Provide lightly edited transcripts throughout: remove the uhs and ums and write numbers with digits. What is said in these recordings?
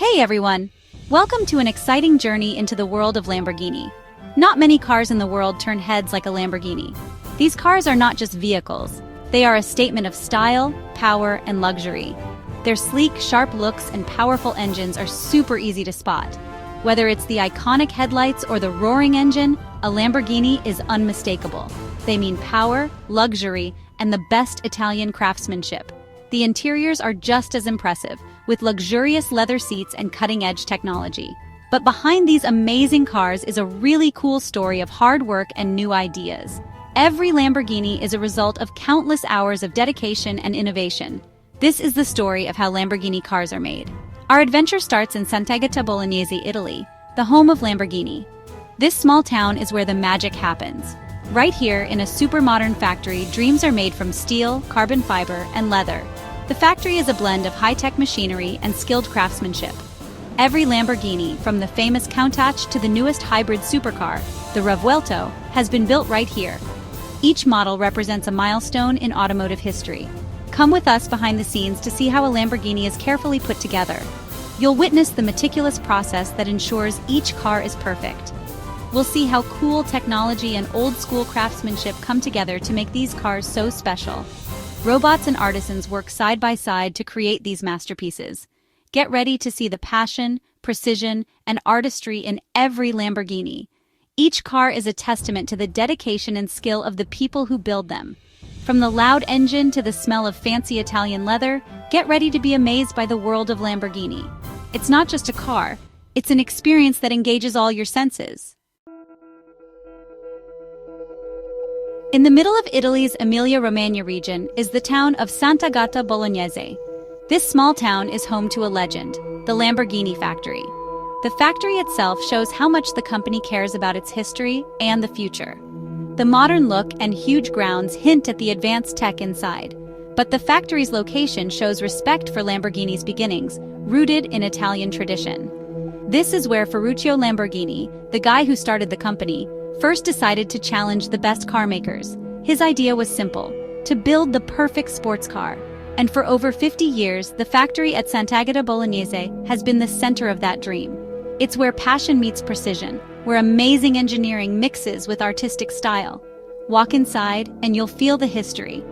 Hey everyone! Welcome to an exciting journey into the world of Lamborghini. Not many cars in the world turn heads like a Lamborghini. These cars are not just vehicles. They are a statement of style, power, and luxury. Their sleek, sharp looks and powerful engines are super easy to spot. Whether it's the iconic headlights or the roaring engine, a Lamborghini is unmistakable. They mean power, luxury, and the best Italian craftsmanship. The interiors are just as impressive, with luxurious leather seats and cutting-edge technology. But behind these amazing cars is a really cool story of hard work and new ideas. Every Lamborghini is a result of countless hours of dedication and innovation. This is the story of how Lamborghini cars are made. Our adventure starts in Sant'Agata Bolognese, Italy, the home of Lamborghini. This small town is where the magic happens. Right here, in a super modern factory, dreams are made from steel, carbon fiber, and leather. The factory is a blend of high-tech machinery and skilled craftsmanship. Every Lamborghini, from the famous Countach to the newest hybrid supercar, the Revuelto, has been built right here. Each model represents a milestone in automotive history. Come with us behind the scenes to see how a Lamborghini is carefully put together. You'll witness the meticulous process that ensures each car is perfect. We'll see how cool technology and old-school craftsmanship come together to make these cars so special. Robots and artisans work side by side to create these masterpieces. Get ready to see the passion, precision, and artistry in every Lamborghini. Each car is a testament to the dedication and skill of the people who build them. From the loud engine to the smell of fancy Italian leather, get ready to be amazed by the world of Lamborghini. It's not just a car, it's an experience that engages all your senses. In the middle of Italy's Emilia-Romagna region is the town of Sant'Agata Bolognese. This small town is home to a legend, the Lamborghini factory. The factory itself shows how much the company cares about its history and the future. The modern look and huge grounds hint at the advanced tech inside, but the factory's location shows respect for Lamborghini's beginnings, rooted in Italian tradition. This is where Ferruccio Lamborghini, the guy who started the company, first decided to challenge the best car makers. His idea was simple: to build the perfect sports car. And for over 50 years, the factory at Sant'Agata Bolognese has been the center of that dream. It's where passion meets precision, where amazing engineering mixes with artistic style. Walk inside and you'll feel the history.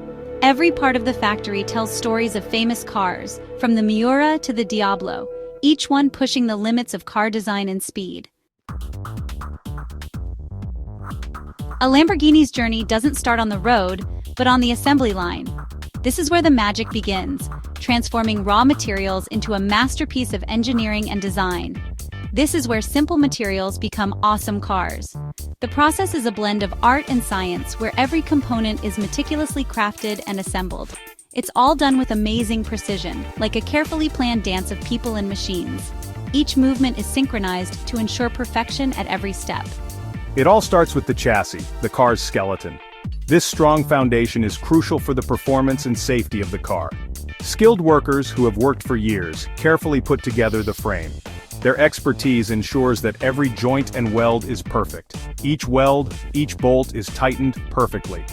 Every part of the factory tells stories of famous cars, from the Miura to the Diablo, each one pushing the limits of car design and speed. A Lamborghini's journey doesn't start on the road, but on the assembly line. This is where the magic begins, transforming raw materials into a masterpiece of engineering and design. This is where simple materials become awesome cars. The process is a blend of art and science, where every component is meticulously crafted and assembled. It's all done with amazing precision, like a carefully planned dance of people and machines. Each movement is synchronized to ensure perfection at every step. It all starts with the chassis, the car's skeleton. This strong foundation is crucial for the performance and safety of the car. Skilled workers who have worked for years carefully put together the frame. Their expertise ensures that every joint and weld is perfect. Each weld, each bolt is tightened perfectly.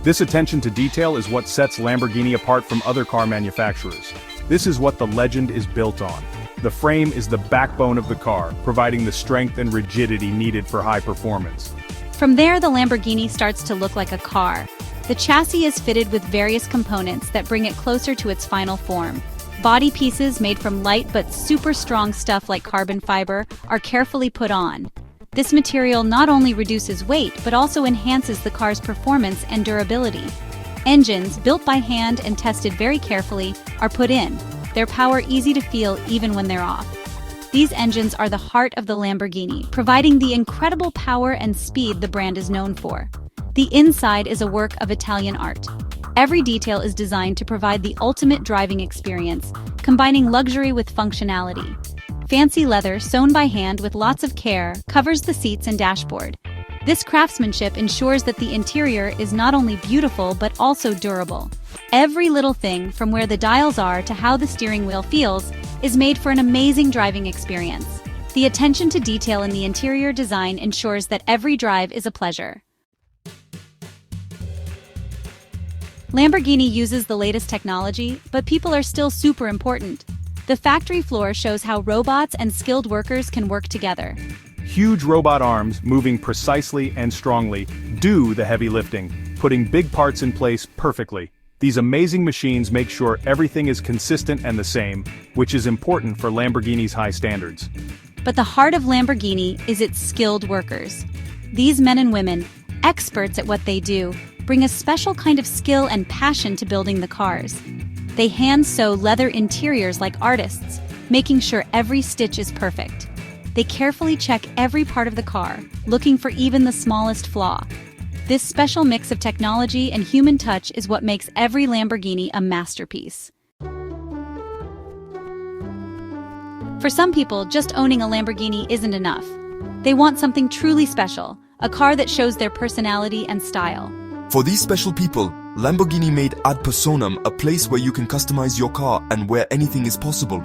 This attention to detail is what sets Lamborghini apart from other car manufacturers. This is what the legend is built on. The frame is the backbone of the car, providing the strength and rigidity needed for high performance. From there, the Lamborghini starts to look like a car. The chassis is fitted with various components that bring it closer to its final form. Body pieces made from light but super strong stuff like carbon fiber are carefully put on. This material not only reduces weight but also enhances the car's performance and durability. Engines, built by hand and tested very carefully, are put in. Their power easy to feel even when they're off. These engines are the heart of the Lamborghini, providing the incredible power and speed the brand is known for. The inside is a work of Italian art. Every detail is designed to provide the ultimate driving experience, combining luxury with functionality. Fancy leather, sewn by hand with lots of care, covers the seats and dashboard. This craftsmanship ensures that the interior is not only beautiful but also durable. Every little thing, from where the dials are to how the steering wheel feels, is made for an amazing driving experience. The attention to detail in the interior design ensures that every drive is a pleasure. Lamborghini uses the latest technology, but people are still super important. The factory floor shows how robots and skilled workers can work together. Huge robot arms, moving precisely and strongly, do the heavy lifting, putting big parts in place perfectly. These amazing machines make sure everything is consistent and the same, which is important for Lamborghini's high standards. But the heart of Lamborghini is its skilled workers. These men and women, experts at what they do, bring a special kind of skill and passion to building the cars. They hand-sew leather interiors like artists, making sure every stitch is perfect. They carefully check every part of the car, looking for even the smallest flaw. This special mix of technology and human touch is what makes every Lamborghini a masterpiece. For some people, just owning a Lamborghini isn't enough. They want something truly special, a car that shows their personality and style. For these special people, Lamborghini made Ad Personam a place where you can customize your car and where anything is possible.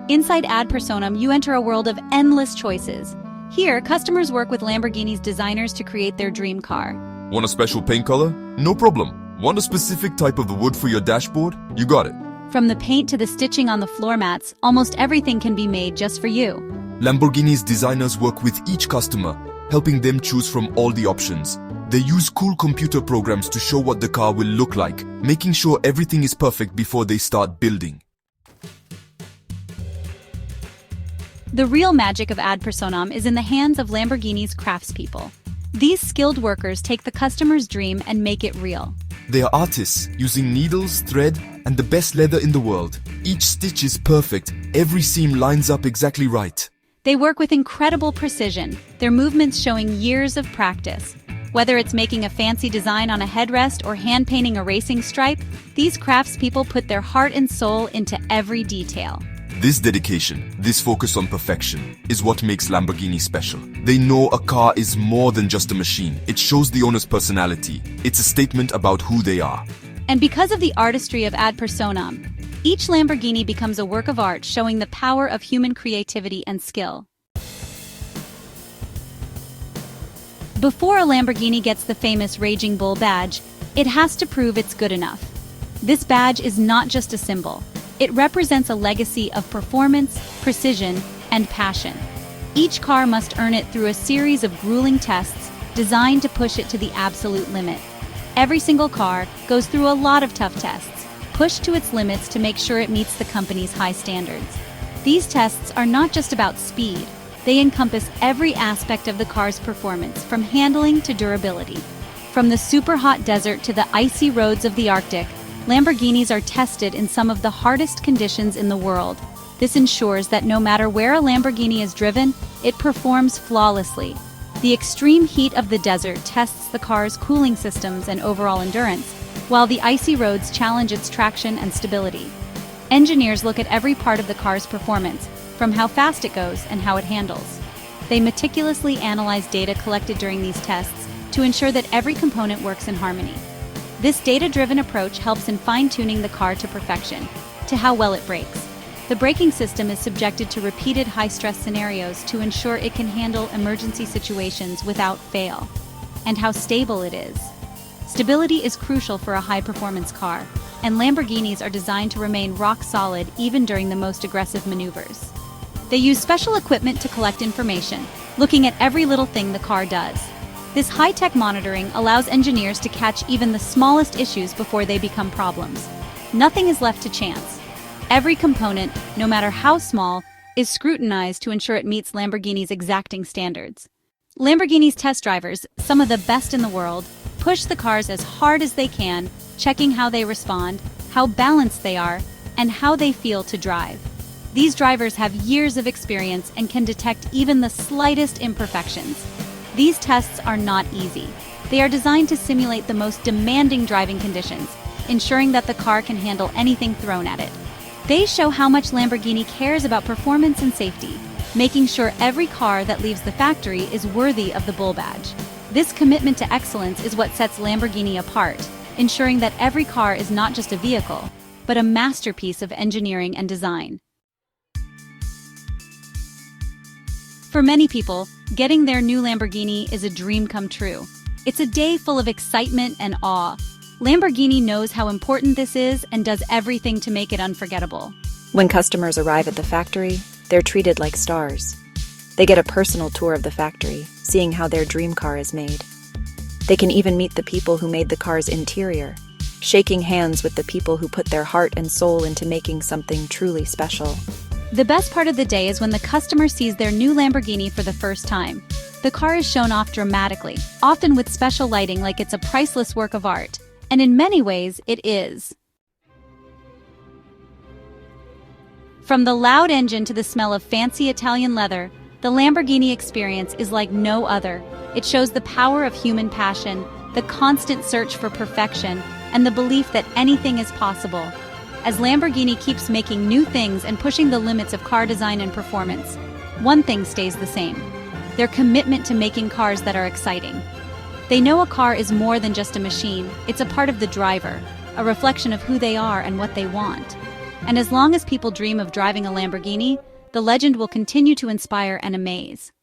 Inside Ad Personam, you enter a world of endless choices. Here, customers work with Lamborghini's designers to create their dream car. Want a special paint color? No problem. Want a specific type of the wood for your dashboard? You got it. From the paint to the stitching on the floor mats, almost everything can be made just for you. Lamborghini's designers work with each customer, helping them choose from all the options. They use cool computer programs to show what the car will look like, making sure everything is perfect before they start building. The real magic of Ad Personam is in the hands of Lamborghini's craftspeople. These skilled workers take the customer's dream and make it real. They are artists, using needles, thread, and the best leather in the world. Each stitch is perfect, every seam lines up exactly right. They work with incredible precision, their movements showing years of practice. Whether it's making a fancy design on a headrest or hand-painting a racing stripe, these craftspeople put their heart and soul into every detail. This dedication, this focus on perfection, is what makes Lamborghini special. They know a car is more than just a machine. It shows the owner's personality. It's a statement about who they are. And because of the artistry of Ad Personam, each Lamborghini becomes a work of art showing the power of human creativity and skill. Before a Lamborghini gets the famous Raging Bull badge, it has to prove it's good enough. This badge is not just a symbol. It represents a legacy of performance, precision, and passion. Each car must earn it through a series of grueling tests designed to push it to the absolute limit. Every single car goes through a lot of tough tests, pushed to its limits to make sure it meets the company's high standards. These tests are not just about speed. They encompass every aspect of the car's performance, from handling to durability. From the super hot desert to the icy roads of the Arctic, Lamborghinis are tested in some of the hardest conditions in the world. This ensures that no matter where a Lamborghini is driven, it performs flawlessly. The extreme heat of the desert tests the car's cooling systems and overall endurance, while the icy roads challenge its traction and stability. Engineers look at every part of the car's performance, from how fast it goes and how it handles. They meticulously analyze data collected during these tests to ensure that every component works in harmony. This data-driven approach helps in fine-tuning the car to perfection, to how well it brakes. The braking system is subjected to repeated high-stress scenarios to ensure it can handle emergency situations without fail, and how stable it is. Stability is crucial for a high-performance car, and Lamborghinis are designed to remain rock-solid even during the most aggressive maneuvers. They use special equipment to collect information, looking at every little thing the car does. This high-tech monitoring allows engineers to catch even the smallest issues before they become problems. Nothing is left to chance. Every component, no matter how small, is scrutinized to ensure it meets Lamborghini's exacting standards. Lamborghini's test drivers, some of the best in the world, push the cars as hard as they can, checking how they respond, how balanced they are, and how they feel to drive. These drivers have years of experience and can detect even the slightest imperfections. These tests are not easy. They are designed to simulate the most demanding driving conditions, ensuring that the car can handle anything thrown at it. They show how much Lamborghini cares about performance and safety, making sure every car that leaves the factory is worthy of the Bull badge. This commitment to excellence is what sets Lamborghini apart, ensuring that every car is not just a vehicle, but a masterpiece of engineering and design. For many people, getting their new Lamborghini is a dream come true. It's a day full of excitement and awe. Lamborghini knows how important this is and does everything to make it unforgettable. When customers arrive at the factory, they're treated like stars. They get a personal tour of the factory, seeing how their dream car is made. They can even meet the people who made the car's interior, shaking hands with the people who put their heart and soul into making something truly special. The best part of the day is when the customer sees their new Lamborghini for the first time. The car is shown off dramatically, often with special lighting like it's a priceless work of art. And in many ways, it is. From the loud engine to the smell of fancy Italian leather, the Lamborghini experience is like no other. It shows the power of human passion, the constant search for perfection, and the belief that anything is possible. As Lamborghini keeps making new things and pushing the limits of car design and performance, one thing stays the same: their commitment to making cars that are exciting. They know a car is more than just a machine, it's a part of the driver, a reflection of who they are and what they want. And as long as people dream of driving a Lamborghini, the legend will continue to inspire and amaze.